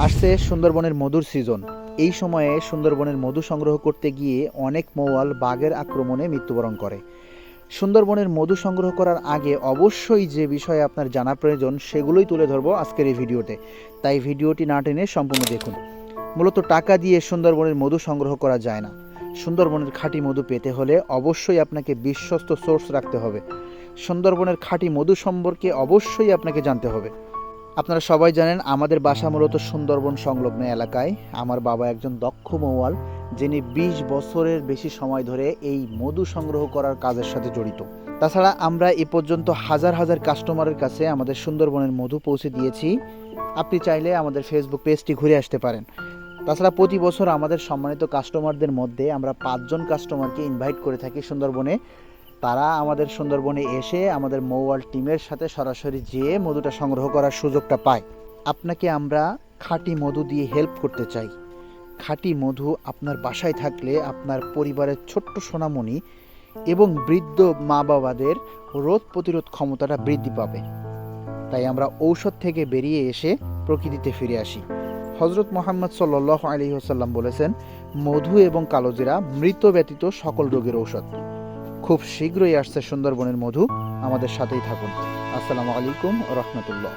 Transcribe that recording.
আসছে সুন্দরবনের মধুর সিজন। এই সময়ে সুন্দরবনের মধু সংগ্রহ করতে গিয়ে অনেক মৌয়াল বাঘের আক্রমণে মৃত্যুবরণ করে। সুন্দরবনের মধু সংগ্রহ করার আগে অবশ্যই যে বিষয়ে আপনার জানা প্রয়োজন সেগুলোই তুলে ধরবো আজকের এই ভিডিওতে, তাই ভিডিওটি না টেনে সম্পূর্ণ দেখুন। মূলত টাকা দিয়ে সুন্দরবনের মধু সংগ্রহ করা যায় না। সুন্দরবনের খাঁটি মধু পেতে হলে অবশ্যই আপনাকে বিশ্বস্ত সোর্স রাখতে হবে। সুন্দরবনের খাঁটি মধু সম্পর্কে অবশ্যই আপনাকে জানতে হবে। আপনারা সবাই জানেন আমাদের বাসা মূলত সুন্দরবন সংলগ্ন এলাকায়। আমার বাবা একজন দক্ষ মৌয়াল, যিনি 20 বছরের বেশি সময় ধরে এই মধু সংগ্রহ করার কাজের সাথে জড়িত। তাছাড়া আমরা এ পর্যন্ত হাজার হাজার কাস্টমারের কাছে আমাদের সুন্দরবনের মধু পৌঁছে দিয়েছি। আপনি চাইলে আমাদের ফেসবুক পেজটি ঘুরে আসতে পারেন। তাছাড়া প্রতি বছর আমাদের সম্মানিত কাস্টমারদের মধ্যে আমরা 5 জন কাস্টমারকে ইনভাইট করে থাকি সুন্দরবনে। তারা আমাদের সুন্দরবনে এসে আমাদের মৌয়াল টিমের সাথে সরাসরি যেয়ে মধুটা সংগ্রহ করার সুযোগটা পায়। আপনাকে আমরা খাঁটি মধু দিয়ে হেল্প করতে চাই। খাঁটি মধু আপনার বাসায় থাকলে আপনার পরিবারের ছোট্ট সোনামণি এবং বৃদ্ধ মা বাবাদের রোগ প্রতিরোধ ক্ষমতাটা বৃদ্ধি পাবে। তাই আমরা ঔষধ থেকে বেরিয়ে এসে প্রকৃতিতে ফিরে আসি। হজরত মুহাম্মদ সাল্লাল্লাহু আলাইহি ওয়াসাল্লাম বলেছেন, মধু এবং কালোজিরা মৃত ব্যতীত সকল রোগের ঔষধ। খুব শীঘ্রই আসছে সুন্দরবনের মধু, আমাদের সাথেই থাকুন। আসসালামু আলাইকুম ওয়া রাহমাতুল্লাহ।